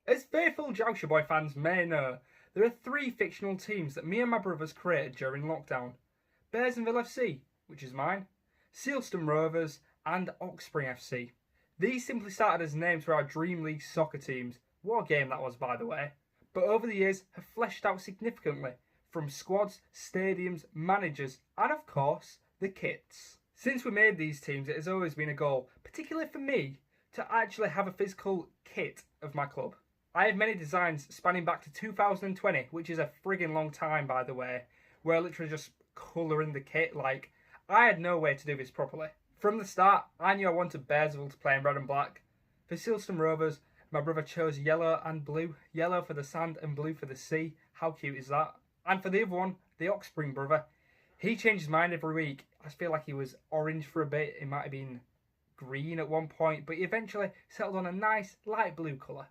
As faithful Joushire Boy fans may know, there are three fictional teams that me and my brothers created during lockdown. Bearsonville FC, which is mine, Sealston Rovers, and Oxspring FC. These simply started as names for our Dream League soccer teams. What a game that was, by the way. But over the years have fleshed out significantly, from squads, stadiums, managers, and of course, the kits. Since we made these teams, it has always been a goal, particularly for me, to actually have a physical kit of my club. I have many designs spanning back to 2020, which is a friggin' long time, by the way, where I literally just colour in the kit. Like, I had no way to do this properly. From the start, I knew I wanted Bearsville to play in red and black. For Sealston Rovers, my brother chose yellow and blue. Yellow for the sand and blue for the sea. How cute is that? And for the other one, the Oxspring brother, he changed his mind every week. I feel like he was orange for a bit. It might have been green at one point, but he eventually settled on a nice light blue colour.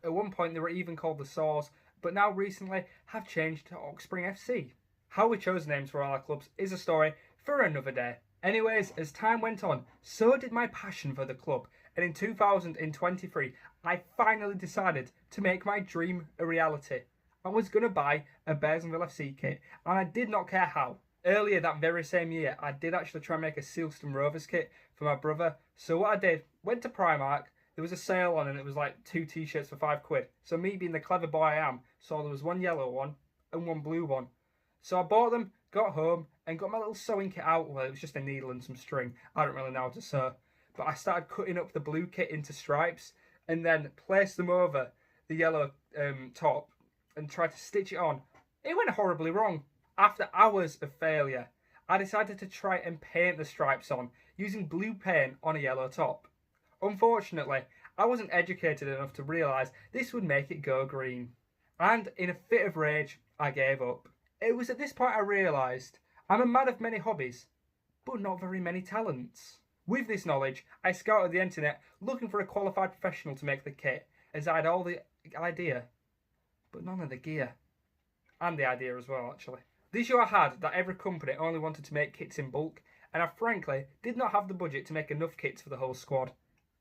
At one point they were even called the Saws, but now recently have changed to Oxspring FC. How we chose names for all our clubs is a story for another day. Anyways, as time went on, so did my passion for the club, and in 2023 I finally decided to make my dream a reality. I was going to buy a Bearsonville FC kit, and I did not care how. Earlier that very same year, I did actually try and make a Sealston Rovers kit for my brother. So what I did, went to Primark, there was a sale on and it was like 2 t-shirts for £5. So me being the clever boy I am, saw there was one yellow one and one blue one. So I bought them, got home, and got my little sewing kit out. Well, it was just a needle and some string. I don't really know how to sew. But I started cutting up the blue kit into stripes and then placed them over the yellow top and tried to stitch it on. It went horribly wrong. After hours of failure, I decided to try and paint the stripes on using blue paint on a yellow top. Unfortunately, I wasn't educated enough to realise this would make it go green. And in a fit of rage, I gave up. It was at this point I realised I'm a man of many hobbies, but not very many talents. With this knowledge, I scouted the internet looking for a qualified professional to make the kit, as I had all the idea, but none of the gear. And the idea as well, actually. The issue I had that every company only wanted to make kits in bulk, and I frankly did not have the budget to make enough kits for the whole squad.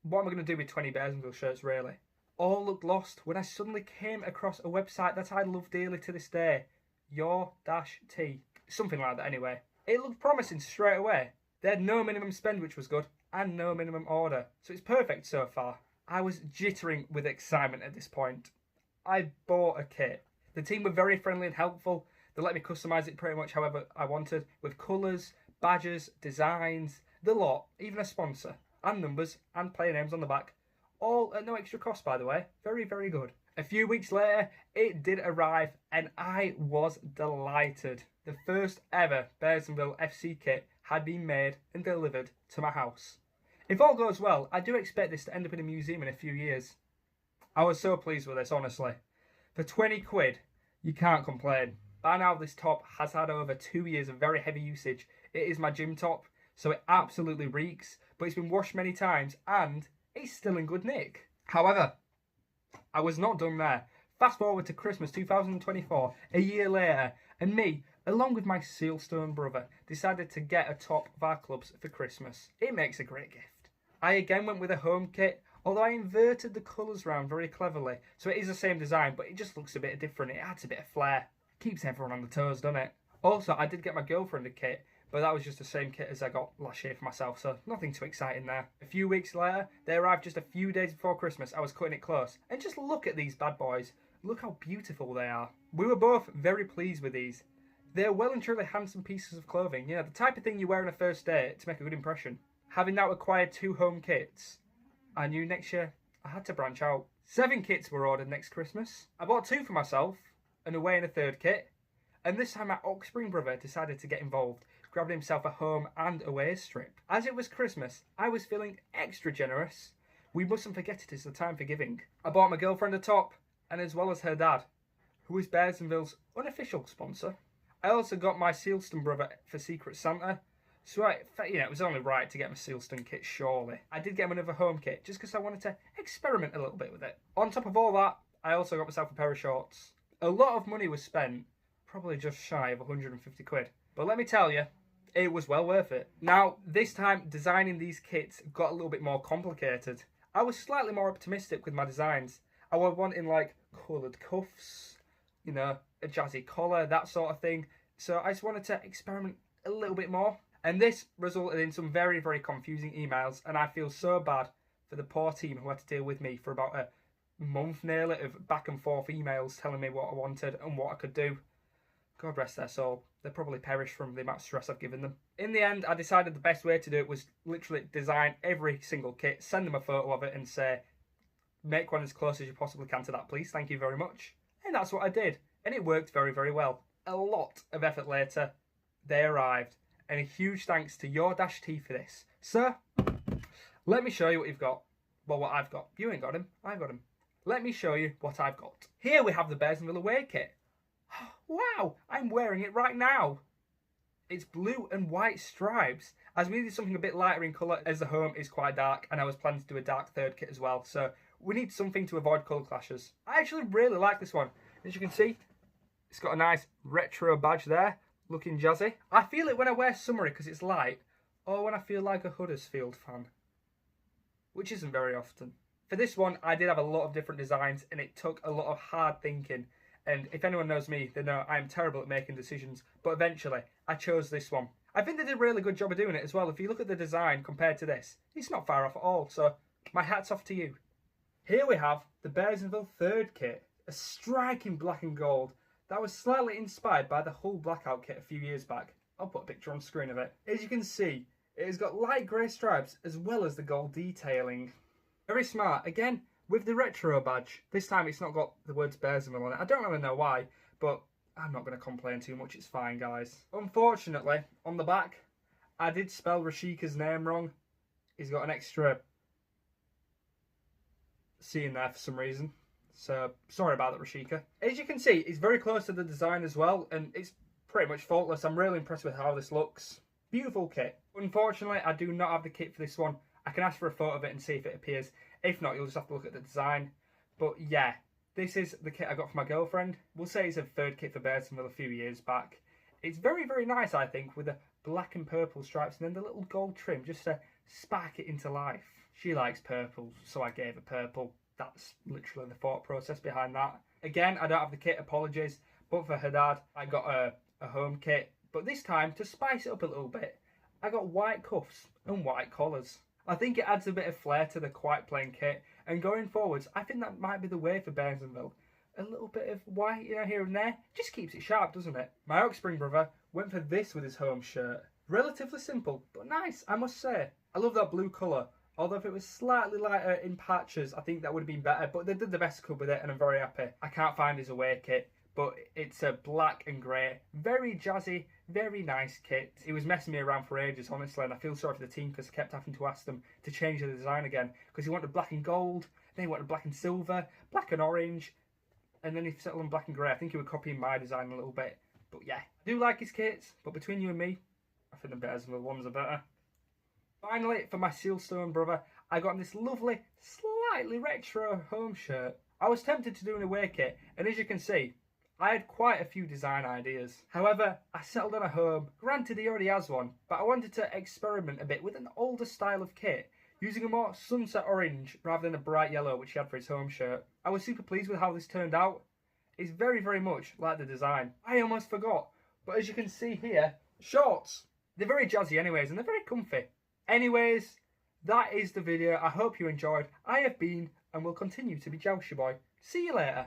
What am I going to do with 20 Bearsonville shirts, really? All looked lost when I suddenly came across a website that I love dearly to this day. Your-T. Something like that anyway. It looked promising straight away. They had no minimum spend, which was good, and no minimum order. So it's perfect so far. I was jittering with excitement at this point. I bought a kit. The team were very friendly and helpful. They let me customise it pretty much however I wanted, with colours, badges, designs, the lot, even a sponsor, and numbers, and player names on the back. All at no extra cost, by the way. Very, very good. A few weeks later, it did arrive, and I was delighted. The first ever Bearsonville FC kit had been made and delivered to my house. If all goes well, I do expect this to end up in a museum in a few years. I was so pleased with this, honestly. For 20 quid, you can't complain. By now, this top has had over 2 years of very heavy usage. It is my gym top, so it absolutely reeks, but it's been washed many times and it's still in good nick. However, I was not done there. Fast forward to Christmas 2024, a year later, and me, along with my Sealstone brother, decided to get a top of our clubs for Christmas. It makes a great gift. I again went with a home kit, although I inverted the colours round very cleverly, so it is the same design, but it just looks a bit different. It adds a bit of flair. Keeps everyone on the toes, doesn't it? Also, I did get my girlfriend a kit, but that was just the same kit as I got last year for myself, so nothing too exciting there. A few weeks later, they arrived just a few days before Christmas. I was cutting it close. And just look at these bad boys. Look how beautiful they are. We were both very pleased with these. They're well and truly handsome pieces of clothing. You know, the type of thing you wear on a first date to make a good impression. Having now acquired 2 home kits, I knew next year I had to branch out. 7 kits were ordered next Christmas. I bought 2 for myself, and away in a 3rd kit. And this time my Oxspring brother decided to get involved, grabbing himself a home and away strip. As it was Christmas, I was feeling extra generous. We mustn't forget it is the time for giving. I bought my girlfriend a top, and as well as her dad, who is Bearsonville's unofficial sponsor. I also got my Sealston brother for Secret Santa, so it was only right to get my Sealston kit, surely. I did get him another home kit, just because I wanted to experiment a little bit with it. On top of all that, I also got myself a pair of shorts. A lot of money was spent, probably just shy of 150 quid. But let me tell you, it was well worth it. Now, this time, designing these kits got a little bit more complicated. I was slightly more optimistic with my designs. I was wanting like coloured cuffs, you know, a jazzy collar, that sort of thing. So I just wanted to experiment a little bit more. And this resulted in some very, very confusing emails. And I feel so bad for the poor team who had to deal with me for about a month nearly of back and forth emails telling me what I wanted and what I could do. God rest their soul. They probably perished from the amount of stress I've given them. In the end, I decided the best way to do it was literally design every single kit, send them a photo of it and say, make one as close as you possibly can to that, please. Thank you very much. And that's what I did. And it worked very, very well. A lot of effort later, they arrived. And a huge thanks to Your-T for this. Sir, let me show you what you've got. Well, what I've got. You ain't got him. I've got him. Let me show you what I've got. Here we have the Bearsonville away kit. Wow, I'm wearing it right now. It's blue and white stripes, as we needed something a bit lighter in colour as the home is quite dark and I was planning to do a dark third kit as well, so we need something to avoid colour clashes. I actually really like this one. As you can see, it's got a nice retro badge there, looking jazzy. I feel it when I wear summery because it's light, or when I feel like a Huddersfield fan, which isn't very often. For this one, I did have a lot of different designs and it took a lot of hard thinking. And if anyone knows me, they know I'm terrible at making decisions. But eventually, I chose this one. I think they did a really good job of doing it as well. If you look at the design compared to this, it's not far off at all. So, my hat's off to you. Here we have the Bearsonville third kit. A striking black and gold. That was slightly inspired by the Hull Blackout kit a few years back. I'll put a picture on screen of it. As you can see, it has got light grey stripes as well as the gold detailing. Very smart. Again, with the retro badge, this time it's not got the words Bearsonville on it. I don't really know why, but I'm not going to complain too much. It's fine, guys. Unfortunately, on the back, I did spell Rashika's name wrong. He's got an extra C in there for some reason. So, sorry about that, Rashika. As you can see, it's very close to the design as well, and it's pretty much faultless. I'm really impressed with how this looks. Beautiful kit. Unfortunately, I do not have the kit for this one. I can ask for a photo of it and see if it appears. If not, you'll just have to look at the design. But yeah, this is the kit I got for my girlfriend. We'll say it's a third kit for Bearsonville a few years back. It's very, very nice, I think, with the black and purple stripes and then the little gold trim just to spark it into life. She likes purple, so I gave her purple. That's literally the thought process behind that. Again, I don't have the kit, apologies. But for her dad, I got a home kit. But this time, to spice it up a little bit, I got white cuffs and white collars. I think it adds a bit of flair to the quite plain kit, and going forwards, I think that might be the way for Bearsonville. A little bit of white, you know, here and there, just keeps it sharp, doesn't it? My Oxspring brother went for this with his home shirt. Relatively simple, but nice, I must say. I love that blue colour, although if it was slightly lighter in patches, I think that would have been better, but they did the best they could with it, and I'm very happy. I can't find his away kit, but it's a black and grey, very jazzy, very nice kit. It was messing me around for ages, honestly, and I feel sorry for the team because I kept having to ask them to change the design again because he wanted black and gold, then he wanted black and silver, black and orange, and then he settled on black and grey. I think he was copying my design a little bit, but yeah. I do like his kits, but between you and me, I think the Bearsonville ones are better. Finally, for my Sealstone brother, I got him this lovely, slightly retro home shirt. I was tempted to do an away kit, and as you can see, I had quite a few design ideas. However, I settled on a home. Granted, he already has one, but I wanted to experiment a bit with an older style of kit, using a more sunset orange rather than a bright yellow which he had for his home shirt. I was super pleased with how this turned out. It's very, very much like the design. I almost forgot, but as you can see here, shorts. They're very jazzy anyways, and they're very comfy. Anyways, that is the video. I hope you enjoyed. I have been, and will continue to be Joushy Boy. See you later.